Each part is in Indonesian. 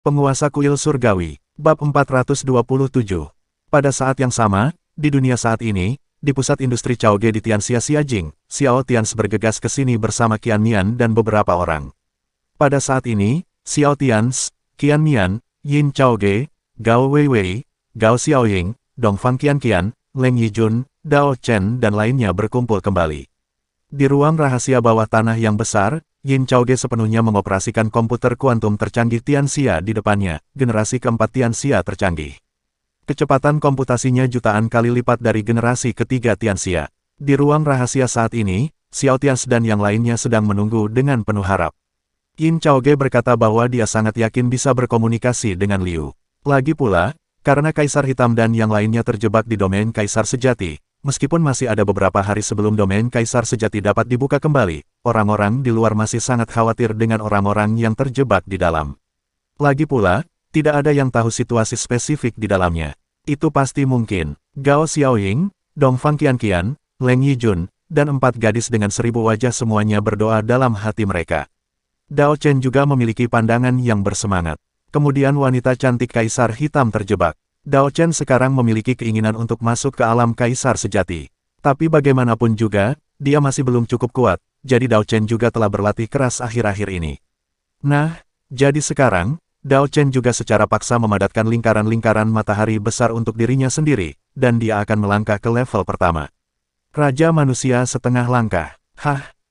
Penguasa kuil surgawi, bab 427. Pada saat yang sama, di dunia saat ini, di pusat industri Chaoge di Tianxia Xiajing, Xiao Tians bergegas ke sini bersama Qian Mian dan beberapa orang. Pada saat ini, Xiao Tians, Qian Mian, Yin Chaoge, Gao Weiwei, Gao Xiaoying, Dongfang Qian, Leng Yijun, Dao Chen dan lainnya berkumpul kembali. Di ruang rahasia bawah tanah yang besar, Yin Chaoge sepenuhnya mengoperasikan komputer kuantum tercanggih Tianxia di depannya, generasi keempat Tianxia tercanggih. Kecepatan komputasinya jutaan kali lipat dari generasi ketiga Tianxia. Di ruang rahasia saat ini, Xiao Tians dan yang lainnya sedang menunggu dengan penuh harap. Yin Chaoge berkata bahwa dia sangat yakin bisa berkomunikasi dengan Liu. Lagi pula, karena Kaisar Hitam dan yang lainnya terjebak di domain Kaisar Sejati, meskipun masih ada beberapa hari sebelum domain Kaisar Sejati dapat dibuka kembali, orang-orang di luar masih sangat khawatir dengan orang-orang yang terjebak di dalam. Lagi pula, tidak ada yang tahu situasi spesifik di dalamnya. Itu pasti mungkin. Gao Xiaoying, Dongfang Qian, Leng Yijun, dan 4 gadis dengan 1000 wajah semuanya berdoa dalam hati mereka. Dao Chen juga memiliki pandangan yang bersemangat. Kemudian wanita cantik Kaisar Hitam terjebak. Dao Chen sekarang memiliki keinginan untuk masuk ke alam Kaisar Sejati. Tapi bagaimanapun juga, dia masih belum cukup kuat, jadi Dao Chen juga telah berlatih keras akhir-akhir ini. Nah, jadi sekarang, Dao Chen juga secara paksa memadatkan lingkaran-lingkaran matahari besar untuk dirinya sendiri, dan dia akan melangkah ke level pertama. Raja Manusia setengah langkah.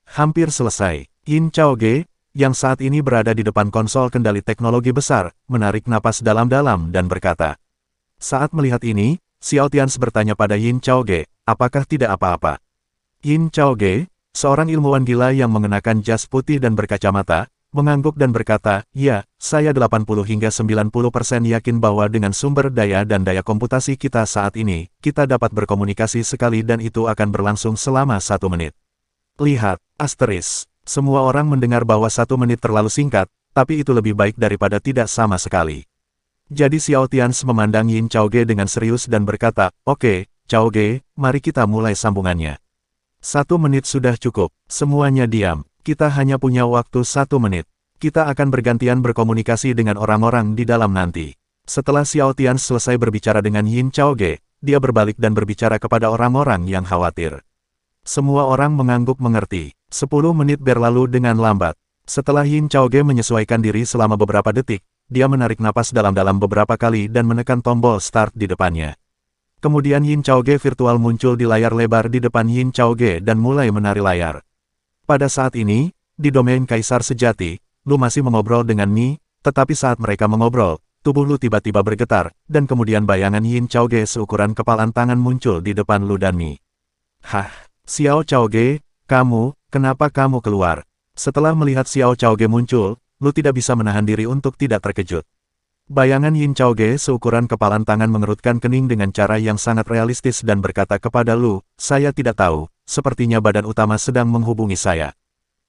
Hampir selesai. Yin Chaoge, yang saat ini berada di depan konsol kendali teknologi besar, menarik napas dalam-dalam dan berkata. Saat melihat ini, Xiao Tians bertanya pada Yin Chaoge, apakah tidak apa-apa? Yin Chaoge, seorang ilmuwan gila yang mengenakan jas putih dan berkacamata, mengangguk dan berkata, ya, saya 80 hingga 90% yakin bahwa dengan sumber daya dan daya komputasi kita saat ini, kita dapat berkomunikasi sekali dan itu akan berlangsung selama 1 menit. Lihat, asteris. Semua orang mendengar bahwa 1 menit terlalu singkat, tapi itu lebih baik daripada tidak sama sekali. Jadi Xiao Tians memandang Yin Chaoge dengan serius dan berkata, oke, Chaoge, mari kita mulai sambungannya. 1 menit sudah cukup, semuanya diam, kita hanya punya waktu 1 menit. Kita akan bergantian berkomunikasi dengan orang-orang di dalam nanti. Setelah Xiao Tians selesai berbicara dengan Yin Chaoge, dia berbalik dan berbicara kepada orang-orang yang khawatir. Semua orang mengangguk mengerti. 10 menit berlalu dengan lambat. Setelah Yin Chaoge menyesuaikan diri selama beberapa detik, dia menarik napas dalam-dalam beberapa kali dan menekan tombol start di depannya. Kemudian Yin Chaoge virtual muncul di layar lebar di depan Yin Chaoge dan mulai menari layar. Pada saat ini, di domain Kaisar Sejati, Lu masih mengobrol dengan Mi, tetapi saat mereka mengobrol, tubuh Lu tiba-tiba bergetar, dan kemudian bayangan Yin Chaoge seukuran kepalan tangan muncul di depan Lu dan Mi. Xiao Chaoge, kenapa kamu keluar? Setelah melihat Xiao Chaoge muncul, Lu tidak bisa menahan diri untuk tidak terkejut. Bayangan Yin Chaoge seukuran kepalan tangan mengerutkan kening dengan cara yang sangat realistis dan berkata kepada Lu, saya tidak tahu, sepertinya badan utama sedang menghubungi saya.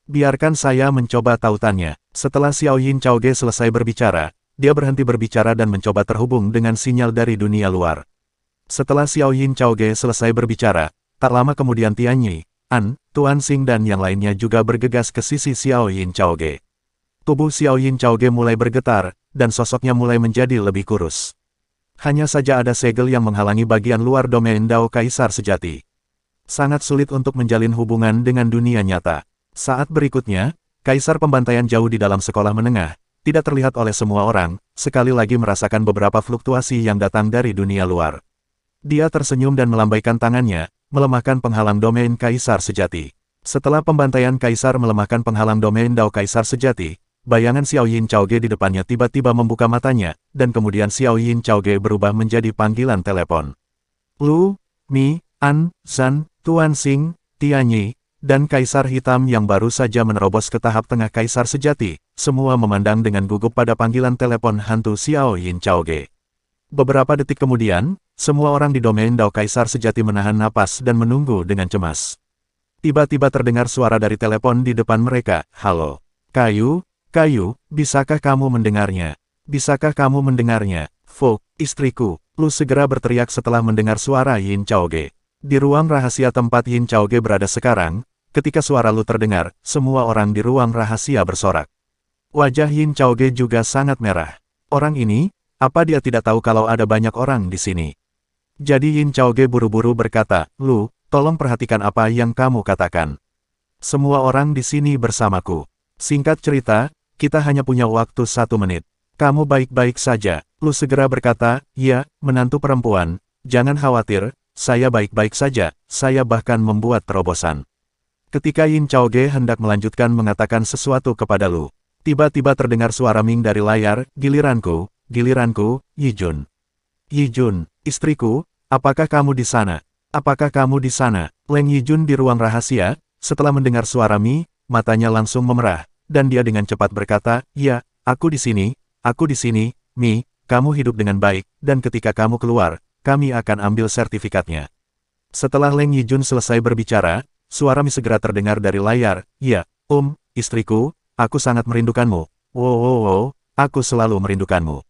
Biarkan saya mencoba tautannya. Setelah Xiao Yin Chaoge selesai berbicara, dia berhenti berbicara dan mencoba terhubung dengan sinyal dari dunia luar. Setelah Xiao Yin Chaoge selesai berbicara, tak lama kemudian Tianyi, An, Tuan Xing dan yang lainnya juga bergegas ke sisi Xiao Yin Chaoge. Tubuh Xiao Yin Chaoge mulai bergetar, dan sosoknya mulai menjadi lebih kurus. Hanya saja ada segel yang menghalangi bagian luar domain Dao Kaisar Sejati. Sangat sulit untuk menjalin hubungan dengan dunia nyata. Saat berikutnya, Kaisar Pembantaian jauh di dalam sekolah menengah, tidak terlihat oleh semua orang, sekali lagi merasakan beberapa fluktuasi yang datang dari dunia luar. Dia tersenyum dan melambaikan tangannya, melemahkan penghalang domain Kaisar Sejati. Setelah pembantaian Kaisar melemahkan penghalang domain Dao Kaisar Sejati, bayangan Xiao Yin Chaoge di depannya tiba-tiba membuka matanya, dan kemudian Xiao Yin Chaoge berubah menjadi panggilan telepon. Lu, Mi, An, Zan, Tuan Xing, Tianyi, dan Kaisar Hitam yang baru saja menerobos ke tahap tengah Kaisar Sejati, semua memandang dengan gugup pada panggilan telepon hantu Xiao Yin Chaoge. Beberapa detik kemudian, semua orang di domain Dao Kaisar Sejati menahan napas dan menunggu dengan cemas. Tiba-tiba terdengar suara dari telepon di depan mereka, halo. Kayu, bisakah kamu mendengarnya? Bisakah kamu mendengarnya? Fok, istriku, Lu segera berteriak setelah mendengar suara Yin Chaoge. Di ruang rahasia tempat Yin Chaoge berada sekarang, ketika suara Lu terdengar, semua orang di ruang rahasia bersorak. Wajah Yin Chaoge juga sangat merah. Orang ini, apa dia tidak tahu kalau ada banyak orang di sini? Jadi Yin Chaoge buru-buru berkata, Lu, tolong perhatikan apa yang kamu katakan. Semua orang di sini bersamaku. Singkat cerita, kita hanya punya waktu 1 menit. Kamu baik-baik saja. Lu segera berkata, ya, menantu perempuan, jangan khawatir, saya baik-baik saja, saya bahkan membuat terobosan. Ketika Yin Chaoge hendak melanjutkan mengatakan sesuatu kepada Lu, tiba-tiba terdengar suara Ming dari layar, giliranku, Yijun. Yijun, istriku, apakah kamu di sana? Apakah kamu di sana? Leng Yijun di ruang rahasia, setelah mendengar suara Mi, matanya langsung memerah, dan dia dengan cepat berkata, ya, aku di sini, Mi, kamu hidup dengan baik, dan ketika kamu keluar, kami akan ambil sertifikatnya. Setelah Leng Yijun selesai berbicara, suara Mi segera terdengar dari layar, ya, istriku, aku sangat merindukanmu. Wow, aku selalu merindukanmu.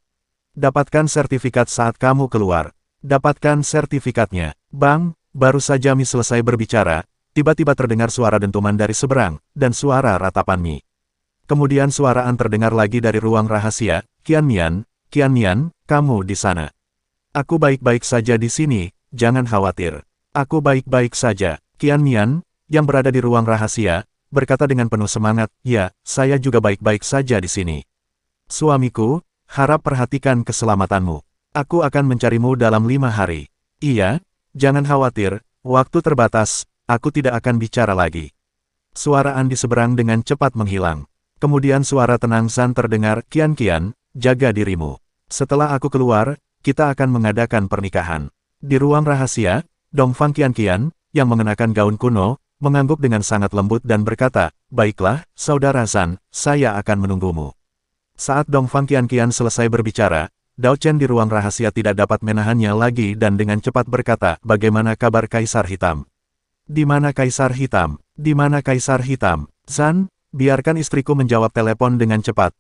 Dapatkan sertifikat saat kamu keluar. Dapatkan sertifikatnya. Bang, baru saja Mi selesai berbicara, tiba-tiba terdengar suara dentuman dari seberang, dan suara ratapan Mi. Kemudian suara An terdengar lagi dari ruang rahasia, Qian Mian, kamu di sana. Aku baik-baik saja di sini, jangan khawatir. Aku baik-baik saja. Qian Mian, yang berada di ruang rahasia, berkata dengan penuh semangat, ya, saya juga baik-baik saja di sini. Suamiku, harap perhatikan keselamatanmu. Aku akan mencarimu dalam 5 hari. Iya, jangan khawatir, waktu terbatas, aku tidak akan bicara lagi. Suara An di seberang dengan cepat menghilang. Kemudian suara tenang Zan terdengar, Qian, jaga dirimu. Setelah aku keluar, kita akan mengadakan pernikahan. Di ruang rahasia, Dongfang Qian, yang mengenakan gaun kuno, mengangguk dengan sangat lembut dan berkata, baiklah, saudara Zan, saya akan menunggumu. Saat Dongfang Qian selesai berbicara, Dao Chen di ruang rahasia tidak dapat menahannya lagi dan dengan cepat berkata, bagaimana kabar Kaisar Hitam? Di mana Kaisar Hitam? Di mana Kaisar Hitam? Zan, biarkan istriku menjawab telepon dengan cepat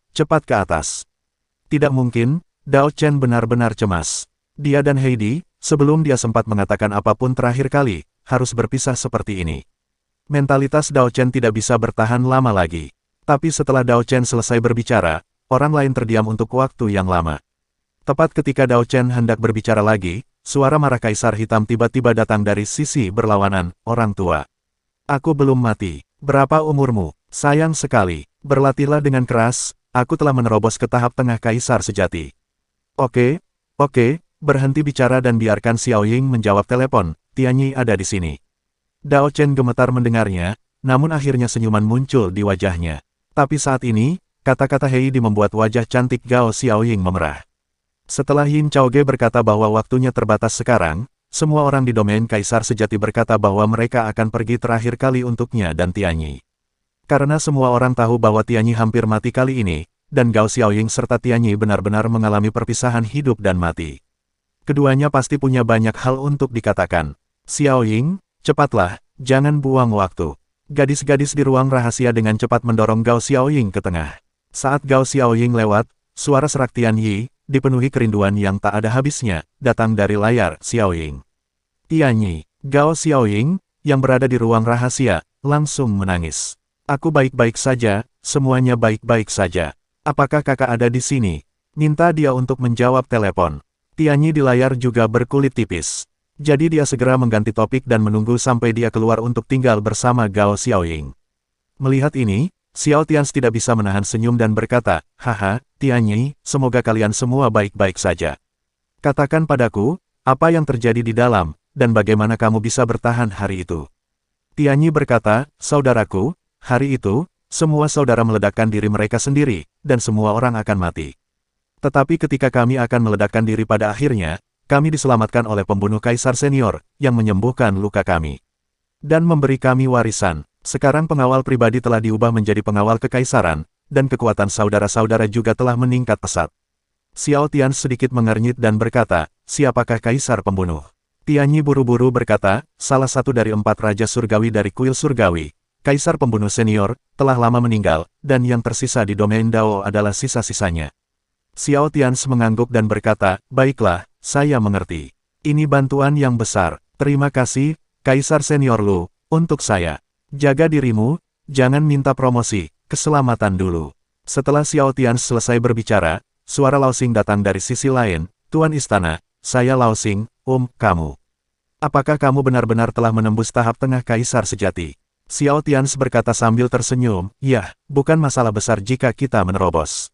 ke atas. Tidak mungkin, Dao Chen benar-benar cemas. Dia dan Heidi, sebelum dia sempat mengatakan apapun terakhir kali, harus berpisah seperti ini. Mentalitas Dao Chen tidak bisa bertahan lama lagi. Tapi setelah Dao Chen selesai berbicara, orang lain terdiam untuk waktu yang lama. Tepat ketika Dao Chen hendak berbicara lagi, suara marah Kaisar Hitam tiba-tiba datang dari sisi berlawanan, orang tua. Aku belum mati. Berapa umurmu? Sayang sekali. Berlatihlah dengan keras, aku telah menerobos ke tahap tengah Kaisar sejati. Oke, berhenti bicara dan biarkan Xiao Ying menjawab telepon, Tianyi ada di sini. Dao Chen gemetar mendengarnya, namun akhirnya senyuman muncul di wajahnya. Tapi saat ini, kata-kata Heidi membuat wajah cantik Gao Xiaoying memerah. Setelah Yin Chaoge berkata bahwa waktunya terbatas sekarang, semua orang di domain Kaisar Sejati berkata bahwa mereka akan pergi terakhir kali untuknya dan Tianyi. Karena semua orang tahu bahwa Tianyi hampir mati kali ini, dan Gao Xiaoying serta Tianyi benar-benar mengalami perpisahan hidup dan mati. Keduanya pasti punya banyak hal untuk dikatakan. Xiaoying, cepatlah, jangan buang waktu. Gadis-gadis di ruang rahasia dengan cepat mendorong Gao Xiaoying ke tengah. Saat Gao Xiaoying lewat, suara serak Tianyi, dipenuhi kerinduan yang tak ada habisnya, datang dari layar Xiaoying. Tianyi, Gao Xiaoying, yang berada di ruang rahasia, langsung menangis. Aku baik-baik saja, semuanya baik-baik saja. Apakah kakak ada di sini? Minta dia untuk menjawab telepon. Tianyi di layar juga berkulit tipis. Jadi dia segera mengganti topik dan menunggu sampai dia keluar untuk tinggal bersama Gao Xiaoying. Melihat ini, Xiao Tians tidak bisa menahan senyum dan berkata, haha, Tianyi, semoga kalian semua baik-baik saja. Katakan padaku, apa yang terjadi di dalam, dan bagaimana kamu bisa bertahan hari itu. Tianyi berkata, saudaraku, hari itu, semua saudara meledakkan diri mereka sendiri, dan semua orang akan mati. Tetapi ketika kami akan meledakkan diri pada akhirnya, kami diselamatkan oleh pembunuh Kaisar Senior, yang menyembuhkan luka kami. Dan memberi kami warisan. Sekarang pengawal pribadi telah diubah menjadi pengawal kekaisaran, dan kekuatan saudara-saudara juga telah meningkat pesat. Xiao Tian sedikit mengernyit dan berkata, siapakah Kaisar pembunuh? Tianyi buru-buru berkata, salah satu dari 4 Raja Surgawi dari kuil Surgawi. Kaisar pembunuh senior, telah lama meninggal, dan yang tersisa di domain Dao adalah sisa-sisanya. Xiao Tians mengangguk dan berkata, baiklah, saya mengerti. Ini bantuan yang besar. Terima kasih, Kaisar Senior Lu, untuk saya. Jaga dirimu, jangan minta promosi, keselamatan dulu. Setelah Xiao Tians selesai berbicara, suara Lao Xing datang dari sisi lain. Tuan Istana, saya Lao Xing, kamu. Apakah kamu benar-benar telah menembus tahap tengah kaisar sejati? Xiao Tians berkata sambil tersenyum, ya, bukan masalah besar jika kita menerobos.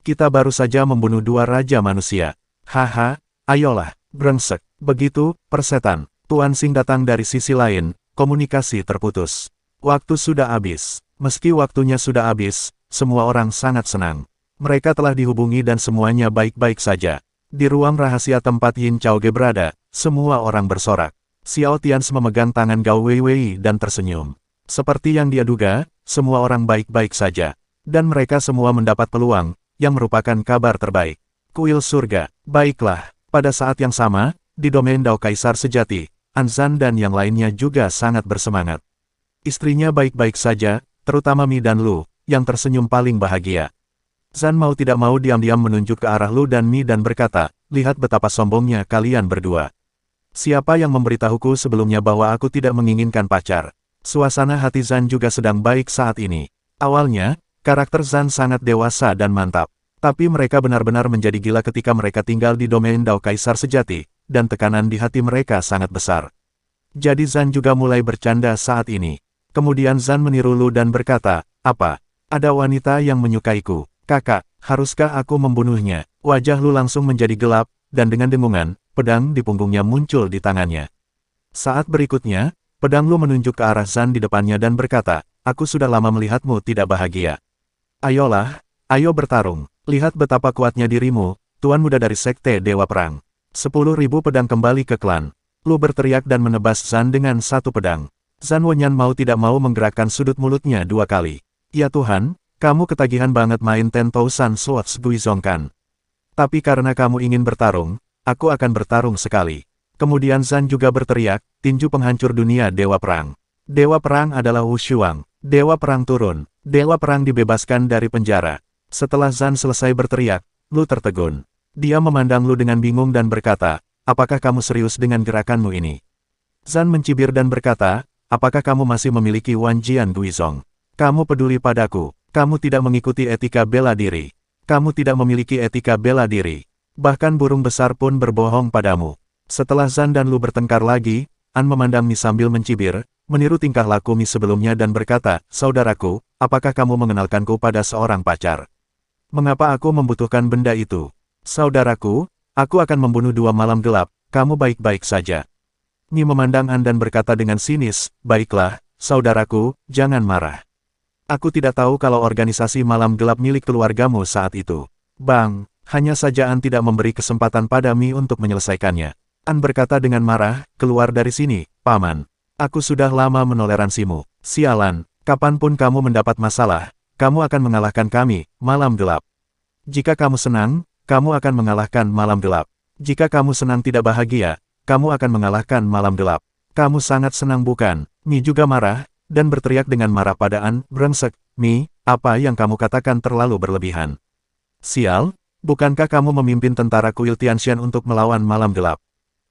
Kita baru saja membunuh 2 raja manusia. Haha, ayolah, brengsek. Begitu, persetan. Tuan Xing datang dari sisi lain, komunikasi terputus. Waktu sudah habis. Meski waktunya sudah habis, semua orang sangat senang. Mereka telah dihubungi dan semuanya baik-baik saja. Di ruang rahasia tempat Yin Chaoge berada, semua orang bersorak. Xiao Tians memegang tangan Gao Weiwei dan tersenyum. Seperti yang dia duga, semua orang baik-baik saja. Dan mereka semua mendapat peluang, yang merupakan kabar terbaik. Kuil surga, baiklah. Pada saat yang sama, di domain Dao Kaisar sejati, Anzan dan yang lainnya juga sangat bersemangat. Istrinya baik-baik saja, terutama Mi dan Lu, yang tersenyum paling bahagia. Zan mau tidak mau diam-diam menunjuk ke arah Lu dan Mi dan berkata, lihat betapa sombongnya kalian berdua. Siapa yang memberitahuku sebelumnya bahwa aku tidak menginginkan pacar? Suasana hati Zan juga sedang baik saat ini. Awalnya, karakter Zan sangat dewasa dan mantap. Tapi mereka benar-benar menjadi gila ketika mereka tinggal di domain Dao Kaisar sejati, dan tekanan di hati mereka sangat besar. Jadi Zan juga mulai bercanda saat ini. Kemudian Zan meniru Lu dan berkata, apa? Ada wanita yang menyukaiku. Kakak, haruskah aku membunuhnya? Wajah Lu langsung menjadi gelap, dan dengan dengungan, pedang di punggungnya muncul di tangannya. Saat berikutnya, pedang Lu menunjuk ke arah Zan di depannya dan berkata, aku sudah lama melihatmu tidak bahagia. Ayolah, ayo bertarung. Lihat betapa kuatnya dirimu, Tuan Muda dari Sekte Dewa Perang. 10.000 pedang kembali ke klan. Lu berteriak dan menebas Zan dengan satu pedang. Zan Wenyan mau tidak mau menggerakkan sudut mulutnya 2 kali. Ya Tuhan, kamu ketagihan banget main 10,000 Swords Guizongkan. Tapi karena kamu ingin bertarung, aku akan bertarung sekali. Kemudian Zan juga berteriak, tinju penghancur dunia Dewa Perang. Dewa Perang adalah Wu Shuang. Dewa Perang turun. Dewa Perang dibebaskan dari penjara. Setelah Zan selesai berteriak, Lu tertegun. Dia memandang Lu dengan bingung dan berkata, apakah kamu serius dengan gerakanmu ini? Zan mencibir dan berkata, apakah kamu masih memiliki Wanjian Guizong? Kamu peduli padaku. Kamu tidak mengikuti etika bela diri. Kamu tidak memiliki etika bela diri. Bahkan burung besar pun berbohong padamu. Setelah Zan dan Lu bertengkar lagi, An memandang Mi sambil mencibir, meniru tingkah laku Mi sebelumnya dan berkata, saudaraku, apakah kamu mengenalkanku pada seorang pacar? Mengapa aku membutuhkan benda itu? Saudaraku, aku akan membunuh 2 malam gelap, kamu baik-baik saja. Mi memandang An dan berkata dengan sinis, baiklah, saudaraku, jangan marah. Aku tidak tahu kalau organisasi malam gelap milik keluargamu saat itu. Bang, hanya saja An tidak memberi kesempatan pada Mi untuk menyelesaikannya. An berkata dengan marah, keluar dari sini, Paman. Aku sudah lama menoleransimu. Sialan, kapanpun kamu mendapat masalah, kamu akan mengalahkan kami, malam gelap. Jika kamu senang, kamu akan mengalahkan malam gelap. Jika kamu senang tidak bahagia, kamu akan mengalahkan malam gelap. Kamu sangat senang bukan? Mi juga marah, dan berteriak dengan marah pada An, brengsek, Mi, apa yang kamu katakan terlalu berlebihan. Sial, bukankah kamu memimpin tentara kuil Tianshan untuk melawan malam gelap?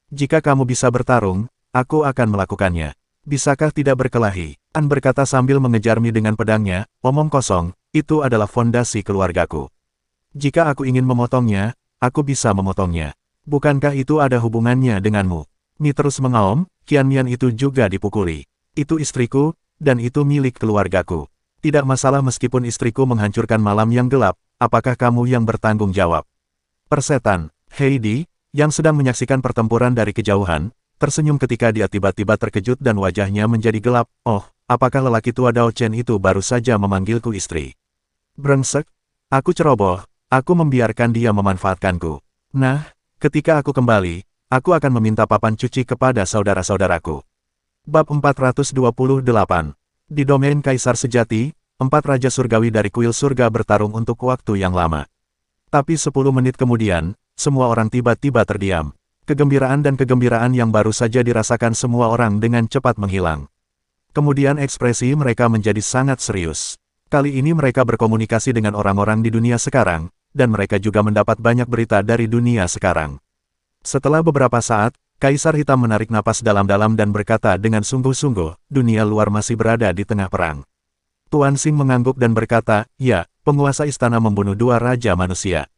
Jika kamu bisa bertarung, aku akan melakukannya. Bisakah tidak berkelahi? An berkata sambil mengejar Mi dengan pedangnya, omong kosong, itu adalah fondasi keluargaku. Jika aku ingin memotongnya, aku bisa memotongnya. Bukankah itu ada hubungannya denganmu? Mi terus mengaum, Qianmian itu juga dipukuli. Itu istriku, dan itu milik keluargaku. Tidak masalah meskipun istriku menghancurkan malam yang gelap, apakah kamu yang bertanggung jawab? Persetan, Heidi, yang sedang menyaksikan pertempuran dari kejauhan, tersenyum ketika dia tiba-tiba terkejut dan wajahnya menjadi gelap. Oh, apakah lelaki tua Dao Chen itu baru saja memanggilku istri? Brengsek, aku ceroboh, aku membiarkan dia memanfaatkanku. Nah, ketika aku kembali, aku akan meminta papan cuci kepada saudara-saudaraku. Bab 428. Di domain Kaisar Sejati, 4 Raja Surgawi dari kuil surga bertarung untuk waktu yang lama. Tapi 10 menit kemudian, semua orang tiba-tiba terdiam. Kegembiraan dan kegembiraan yang baru saja dirasakan semua orang dengan cepat menghilang. Kemudian ekspresi mereka menjadi sangat serius. Kali ini mereka berkomunikasi dengan orang-orang di dunia sekarang, dan mereka juga mendapat banyak berita dari dunia sekarang. Setelah beberapa saat, Kaisar Hitam menarik napas dalam-dalam dan berkata dengan sungguh-sungguh, dunia luar masih berada di tengah perang. Tuan Xing mengangguk dan berkata, ya, penguasa istana membunuh 2 raja manusia.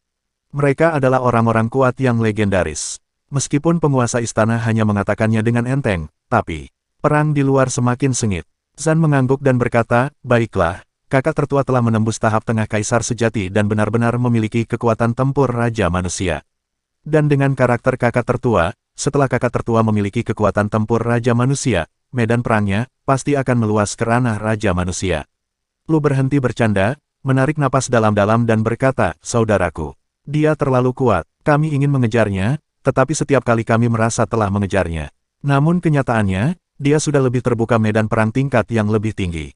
Mereka adalah orang-orang kuat yang legendaris. Meskipun penguasa istana hanya mengatakannya dengan enteng, tapi perang di luar semakin sengit. Zan mengangguk dan berkata, baiklah, kakak tertua telah menembus tahap tengah kaisar sejati dan benar-benar memiliki kekuatan tempur Raja Manusia. Dan dengan karakter kakak tertua, setelah kakak tertua memiliki kekuatan tempur Raja Manusia, medan perangnya pasti akan meluas ke ranah Raja Manusia. Lu berhenti bercanda, menarik napas dalam-dalam dan berkata, saudaraku, dia terlalu kuat, kami ingin mengejarnya, tetapi setiap kali kami merasa telah mengejarnya. Namun kenyataannya, dia sudah lebih terbuka medan perang tingkat yang lebih tinggi.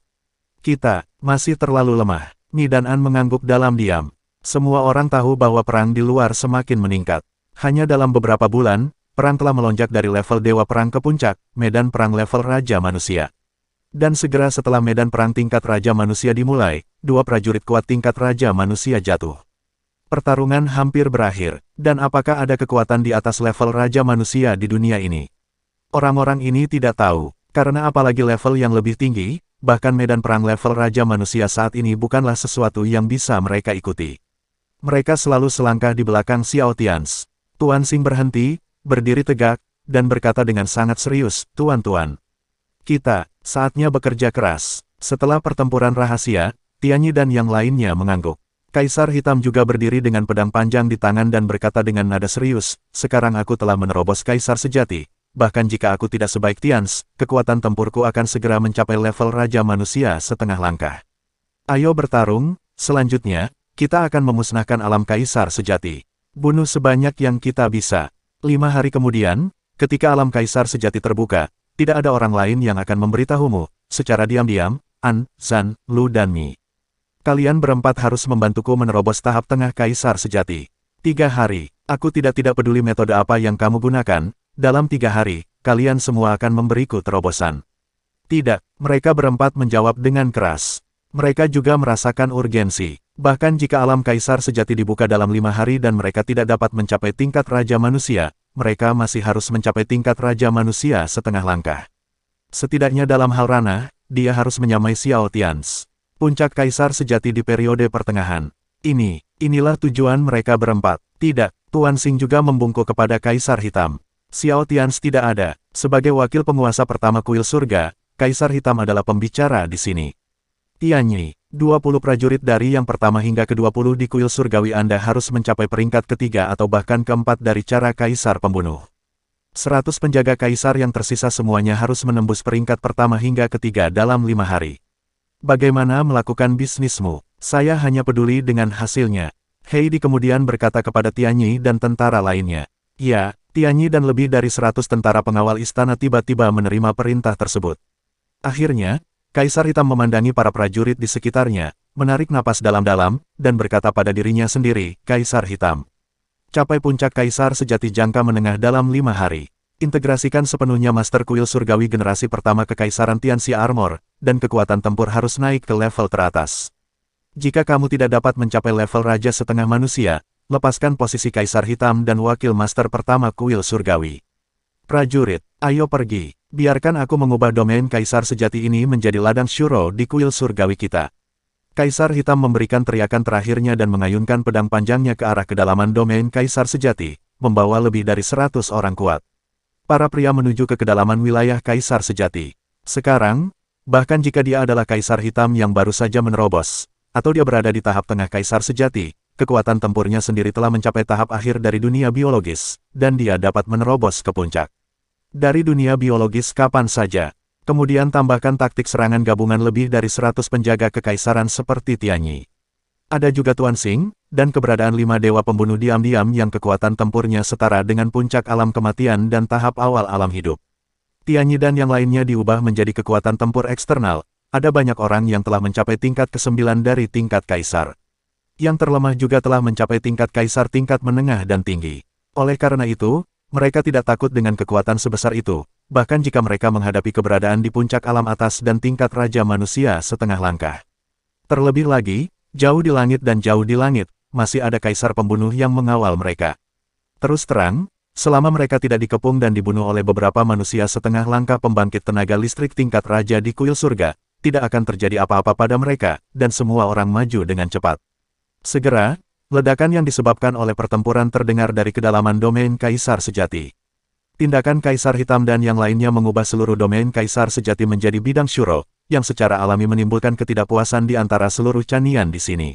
Kita masih terlalu lemah. Ni dan An mengangguk dalam diam. Semua orang tahu bahwa perang di luar semakin meningkat. Hanya dalam beberapa bulan, perang telah melonjak dari level Dewa Perang ke puncak, medan perang level Raja Manusia. Dan segera setelah medan perang tingkat Raja Manusia dimulai, dua prajurit kuat tingkat Raja Manusia jatuh. Pertarungan hampir berakhir, dan apakah ada kekuatan di atas level Raja Manusia di dunia ini? Orang-orang ini tidak tahu, karena apalagi level yang lebih tinggi, bahkan medan perang level Raja Manusia saat ini bukanlah sesuatu yang bisa mereka ikuti. Mereka selalu selangkah di belakang Xiao Tians. Tuan Xing berhenti, berdiri tegak, dan berkata dengan sangat serius, Tuan-tuan. Kita, saatnya bekerja keras. Setelah pertempuran rahasia, Tianyi dan yang lainnya mengangguk. Kaisar Hitam juga berdiri dengan pedang panjang di tangan dan berkata dengan nada serius, sekarang aku telah menerobos Kaisar sejati. Bahkan jika aku tidak sebaik Tians, kekuatan tempurku akan segera mencapai level Raja Manusia setengah langkah. Ayo bertarung, selanjutnya, kita akan memusnahkan alam Kaisar sejati. Bunuh sebanyak yang kita bisa. 5 hari kemudian, ketika alam Kaisar sejati terbuka, tidak ada orang lain yang akan memberitahumu, secara diam-diam, An, Zan, Lu dan Mi. Kalian berempat harus membantuku menerobos tahap tengah Kaisar sejati. 3 hari, aku tidak peduli metode apa yang kamu gunakan, dalam 3 hari, kalian semua akan memberiku terobosan. Tidak, mereka berempat menjawab dengan keras. Mereka juga merasakan urgensi. Bahkan jika alam Kaisar sejati dibuka dalam 5 hari dan mereka tidak dapat mencapai tingkat Raja Manusia, mereka masih harus mencapai tingkat Raja Manusia setengah langkah. Setidaknya dalam hal ranah, dia harus menyamai Xiao Tians. Puncak Kaisar sejati di periode pertengahan. Inilah tujuan mereka berempat. Tidak, Tuan Xing juga membungkuk kepada Kaisar Hitam. Xiao Tians tidak ada. Sebagai wakil penguasa pertama kuil surga, Kaisar Hitam adalah pembicara di sini. Tianyi, 20 prajurit dari yang pertama hingga ke-20 di kuil surgawi Anda harus mencapai peringkat ketiga atau bahkan keempat dari cara Kaisar pembunuh. 100 penjaga Kaisar yang tersisa semuanya harus menembus peringkat pertama hingga ketiga dalam 5 hari. Bagaimana melakukan bisnismu? Saya hanya peduli dengan hasilnya. Heidi kemudian berkata kepada Tianyi dan tentara lainnya. Ya, Tianyi dan lebih dari 100 tentara pengawal istana tiba-tiba menerima perintah tersebut. Akhirnya, Kaisar Hitam memandangi para prajurit di sekitarnya, menarik napas dalam-dalam, dan berkata pada dirinya sendiri, Kaisar Hitam. Capai puncak Kaisar sejati jangka menengah dalam 5 hari. Integrasikan sepenuhnya Master Kuil Surgawi generasi pertama Kekaisaran Tianxia Armor, dan kekuatan tempur harus naik ke level teratas. Jika kamu tidak dapat mencapai level Raja Setengah Manusia, lepaskan posisi Kaisar Hitam dan Wakil Master pertama Kuil Surgawi. Prajurit, ayo pergi. Biarkan aku mengubah domain Kaisar sejati ini menjadi ladang Shuro di kuil surgawi kita. Kaisar Hitam memberikan teriakan terakhirnya dan mengayunkan pedang panjangnya ke arah kedalaman domain Kaisar sejati, membawa lebih dari 100 orang kuat. Para pria menuju ke kedalaman wilayah Kaisar sejati. Sekarang, bahkan jika dia adalah Kaisar Hitam yang baru saja menerobos, atau dia berada di tahap tengah Kaisar sejati, kekuatan tempurnya sendiri telah mencapai tahap akhir dari dunia biologis, dan dia dapat menerobos ke puncak. Dari dunia biologis kapan saja. Kemudian tambahkan taktik serangan gabungan lebih dari 100 penjaga kekaisaran seperti Tianyi. Ada juga Tuan Xing, dan keberadaan 5 dewa pembunuh diam-diam yang kekuatan tempurnya setara dengan puncak alam kematian dan tahap awal alam hidup. Tianyi dan yang lainnya diubah menjadi kekuatan tempur eksternal. Ada banyak orang yang telah mencapai tingkat ke-9 dari tingkat kaisar. Yang terlemah juga telah mencapai tingkat kaisar tingkat menengah dan tinggi. Oleh karena itu, mereka tidak takut dengan kekuatan sebesar itu, bahkan jika mereka menghadapi keberadaan di puncak alam atas dan tingkat Raja Manusia setengah langkah. Terlebih lagi, jauh di langit dan jauh di langit, masih ada kaisar pembunuh yang mengawal mereka. Terus terang, selama mereka tidak dikepung dan dibunuh oleh beberapa manusia setengah langkah pembangkit tenaga listrik tingkat Raja di kuil surga, tidak akan terjadi apa-apa pada mereka, dan semua orang maju dengan cepat. Segera, Ledakan yang disebabkan oleh pertempuran terdengar dari kedalaman domain Kaisar Sejati. Tindakan Kaisar Hitam dan yang lainnya mengubah seluruh domain Kaisar Sejati menjadi bidang Shuro, yang secara alami menimbulkan ketidakpuasan di antara seluruh Canian di sini.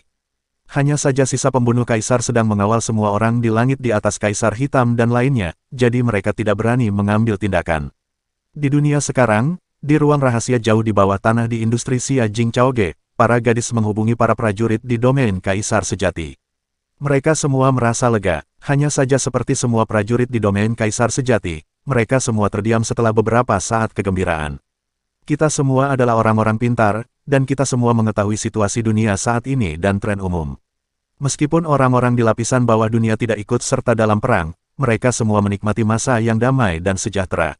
Hanya saja sisa pembunuh Kaisar sedang mengawal semua orang di langit di atas Kaisar Hitam dan lainnya, jadi mereka tidak berani mengambil tindakan. Di dunia sekarang, di ruang rahasia jauh di bawah tanah di industri Xia Jing Chaoge, para gadis menghubungi para prajurit di domain Kaisar Sejati. Mereka semua merasa lega, hanya saja seperti semua prajurit di domain Kaisar Sejati, mereka semua terdiam setelah beberapa saat kegembiraan. Kita semua adalah orang-orang pintar, dan kita semua mengetahui situasi dunia saat ini dan tren umum. Meskipun orang-orang di lapisan bawah dunia tidak ikut serta dalam perang, mereka semua menikmati masa yang damai dan sejahtera.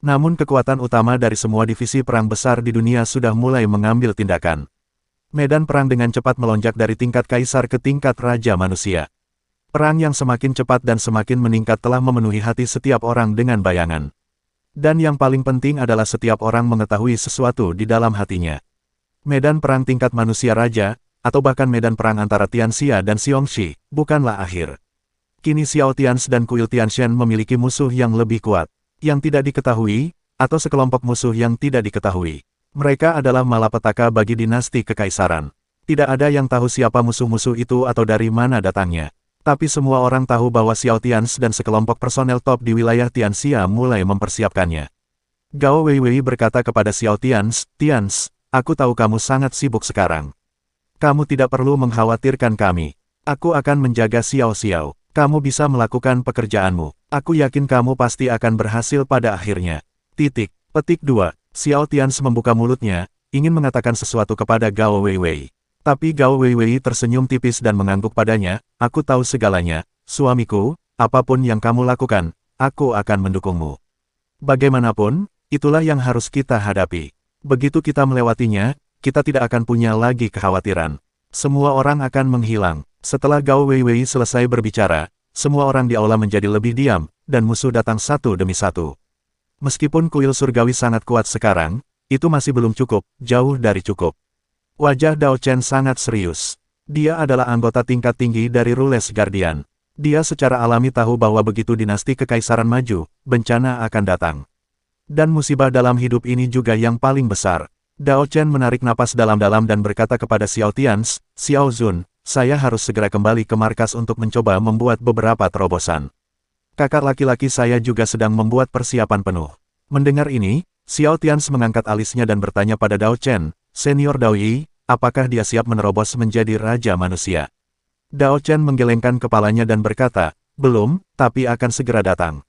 Namun kekuatan utama dari semua divisi perang besar di dunia sudah mulai mengambil tindakan. Medan perang dengan cepat melonjak dari tingkat kaisar ke tingkat raja manusia. Perang yang semakin cepat dan semakin meningkat telah memenuhi hati setiap orang dengan bayangan. Dan yang paling penting adalah setiap orang mengetahui sesuatu di dalam hatinya. Medan perang tingkat manusia raja, atau bahkan medan perang antara Tianxia dan Xiongxi, bukanlah akhir. Kini Xiao Tians dan Kuil Tianshan memiliki musuh yang lebih kuat, yang tidak diketahui, atau sekelompok musuh yang tidak diketahui. Mereka adalah malapetaka bagi dinasti kekaisaran. Tidak ada yang tahu siapa musuh-musuh itu atau dari mana datangnya. Tapi semua orang tahu bahwa Xiao Tians dan sekelompok personel top di wilayah Tianxia mulai mempersiapkannya. Gao Weiwei berkata kepada Xiao Tians, "Tians, aku tahu kamu sangat sibuk sekarang. Kamu tidak perlu mengkhawatirkan kami. Aku akan menjaga Xiao Xiao. Kamu bisa melakukan pekerjaanmu. Aku yakin kamu pasti akan berhasil pada akhirnya." Petik 2. Xiao Tians membuka mulutnya, ingin mengatakan sesuatu kepada Gao Weiwei. Tapi Gao Weiwei tersenyum tipis dan mengangguk padanya, "Aku tahu segalanya, suamiku, apapun yang kamu lakukan, aku akan mendukungmu. Bagaimanapun, itulah yang harus kita hadapi. Begitu kita melewatinya, kita tidak akan punya lagi kekhawatiran. Semua orang akan menghilang." Setelah Gao Weiwei selesai berbicara, semua orang di aula menjadi lebih diam, dan musuh datang satu demi satu. Meskipun kuil surgawi sangat kuat sekarang, itu masih belum cukup, jauh dari cukup. Wajah Dao Chen sangat serius. Dia adalah anggota tingkat tinggi dari Rules Guardian. Dia secara alami tahu bahwa begitu dinasti kekaisaran maju, bencana akan datang. Dan musibah dalam hidup ini juga yang paling besar. Dao Chen menarik napas dalam-dalam dan berkata kepada Xiao Tians, "Xiao Zun, saya harus segera kembali ke markas untuk mencoba membuat beberapa terobosan. Kakak laki-laki saya juga sedang membuat persiapan penuh." Mendengar ini, Xiao Tians mengangkat alisnya dan bertanya pada Dao Chen, "Senior Dao Yi, apakah dia siap menerobos menjadi Raja Manusia?" Dao Chen menggelengkan kepalanya dan berkata, "Belum, tapi akan segera datang."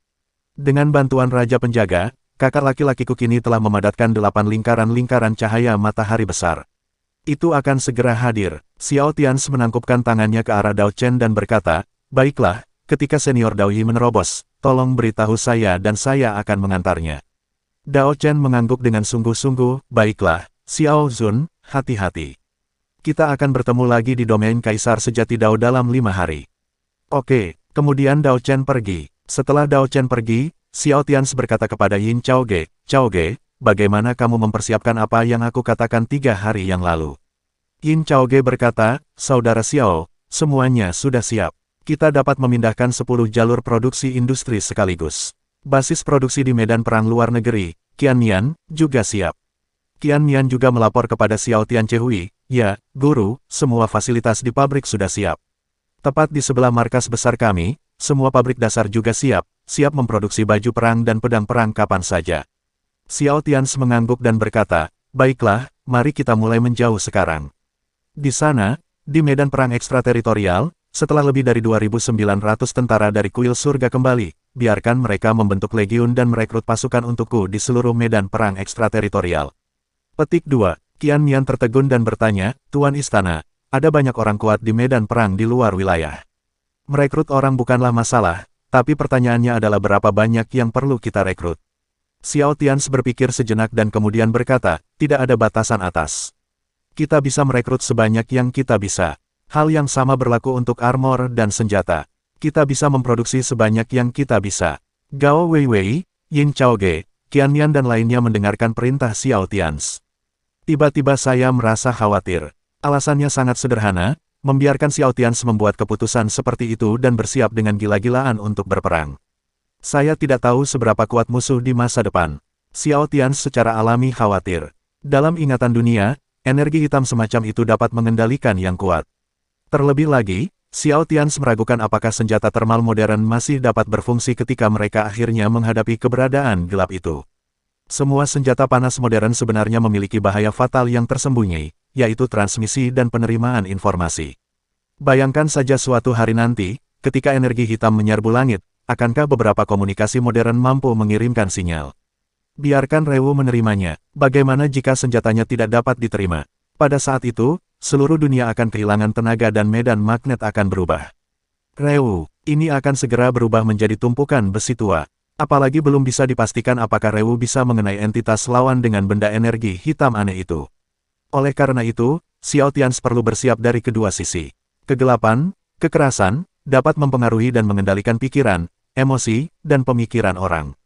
Dengan bantuan Raja Penjaga, kakak laki-lakiku kini telah memadatkan 8 lingkaran-lingkaran cahaya matahari besar. Itu akan segera hadir. Xiao Tians menangkupkan tangannya ke arah Dao Chen dan berkata, "Baiklah, ketika Senior Dao Yi menerobos, tolong beritahu saya dan saya akan mengantarnya." Dao Chen mengangguk dengan sungguh-sungguh, "Baiklah, Xiao Zun, hati-hati. Kita akan bertemu lagi di domain Kaisar Sejati Dao dalam 5 hari." Oke, kemudian Dao Chen pergi. Setelah Dao Chen pergi, Xiao Tians berkata kepada Yin Chaoge, "Chaoge, bagaimana kamu mempersiapkan apa yang aku katakan 3 hari yang lalu?" Yin Chaoge berkata, "Saudara Xiao, semuanya sudah siap. Kita dapat memindahkan 10 jalur produksi industri sekaligus. Basis produksi di medan perang luar negeri, Qianmian, juga siap." Qianmian juga melapor kepada Xiao Tianchehui, "Ya, Guru, semua fasilitas di pabrik sudah siap. Tepat di sebelah markas besar kami, semua pabrik dasar juga siap memproduksi baju perang dan pedang perang kapan saja." Xiao Tians mengangguk dan berkata, "Baiklah, mari kita mulai menjauh sekarang." Di sana, di medan perang ekstrateritorial, setelah lebih dari 2.900 tentara dari kuil surga kembali, biarkan mereka membentuk legiun dan merekrut pasukan untukku di seluruh medan perang ekstrateritorial. Petik 2. Qianmian tertegun dan bertanya, "Tuan Istana, ada banyak orang kuat di medan perang di luar wilayah. Merekrut orang bukanlah masalah, tapi pertanyaannya adalah berapa banyak yang perlu kita rekrut." Xiao Tians berpikir sejenak dan kemudian berkata, "Tidak ada batasan atas. Kita bisa merekrut sebanyak yang kita bisa. Hal yang sama berlaku untuk armor dan senjata. Kita bisa memproduksi sebanyak yang kita bisa." Gao Weiwei, Yin Chaoge, Qianmian dan lainnya mendengarkan perintah Xiao Tians. Tiba-tiba saya merasa khawatir. Alasannya sangat sederhana, membiarkan Xiao Tians membuat keputusan seperti itu dan bersiap dengan gila-gilaan untuk berperang. Saya tidak tahu seberapa kuat musuh di masa depan. Xiao Tians secara alami khawatir. Dalam ingatan dunia, energi hitam semacam itu dapat mengendalikan yang kuat. Terlebih lagi, Xiao Tians meragukan apakah senjata termal modern masih dapat berfungsi ketika mereka akhirnya menghadapi keberadaan gelap itu. Semua senjata panas modern sebenarnya memiliki bahaya fatal yang tersembunyi, yaitu transmisi dan penerimaan informasi. Bayangkan saja suatu hari nanti, ketika energi hitam menyerbu langit, akankah beberapa komunikasi modern mampu mengirimkan sinyal? Biarkan Rewu menerimanya, bagaimana jika senjatanya tidak dapat diterima? Pada saat itu, seluruh dunia akan kehilangan tenaga dan medan magnet akan berubah. Rewu, ini akan segera berubah menjadi tumpukan besi tua. Apalagi belum bisa dipastikan apakah Rewu bisa mengenai entitas lawan dengan benda energi hitam aneh itu. Oleh karena itu, Xiao Tians perlu bersiap dari kedua sisi. Kegelapan, kekerasan, dapat mempengaruhi dan mengendalikan pikiran, emosi, dan pemikiran orang.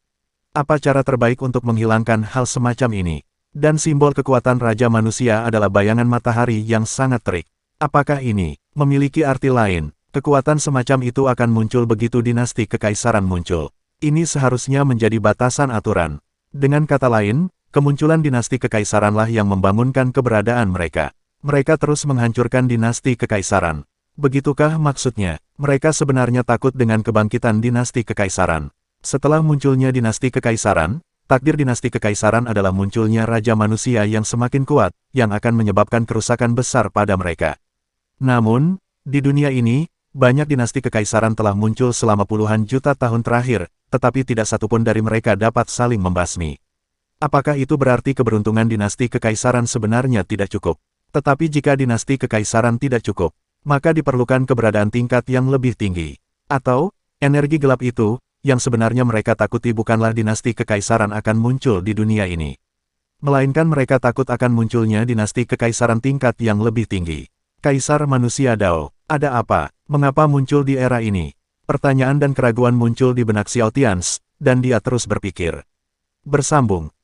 Apa cara terbaik untuk menghilangkan hal semacam ini? Dan simbol kekuatan Raja Manusia adalah bayangan matahari yang sangat terik. Apakah ini memiliki arti lain? Kekuatan semacam itu akan muncul begitu dinasti kekaisaran muncul. Ini seharusnya menjadi batasan aturan. Dengan kata lain, kemunculan dinasti kekaisaranlah yang membangunkan keberadaan mereka. Mereka terus menghancurkan dinasti kekaisaran. Begitukah maksudnya? Mereka sebenarnya takut dengan kebangkitan dinasti kekaisaran. Setelah munculnya dinasti kekaisaran, takdir dinasti kekaisaran adalah munculnya Raja Manusia yang semakin kuat, yang akan menyebabkan kerusakan besar pada mereka. Namun, di dunia ini, banyak dinasti kekaisaran telah muncul selama puluhan juta tahun terakhir, tetapi tidak satupun dari mereka dapat saling membasmi. Apakah itu berarti keberuntungan dinasti kekaisaran sebenarnya tidak cukup? Tetapi jika dinasti kekaisaran tidak cukup, maka diperlukan keberadaan tingkat yang lebih tinggi. Atau, energi gelap itu, yang sebenarnya mereka takuti bukanlah dinasti kekaisaran akan muncul di dunia ini. Melainkan mereka takut akan munculnya dinasti kekaisaran tingkat yang lebih tinggi. Kaisar Manusia Dao, ada apa? Mengapa muncul di era ini? Pertanyaan dan keraguan muncul di benak Xiao Tians, dan dia terus berpikir. Bersambung,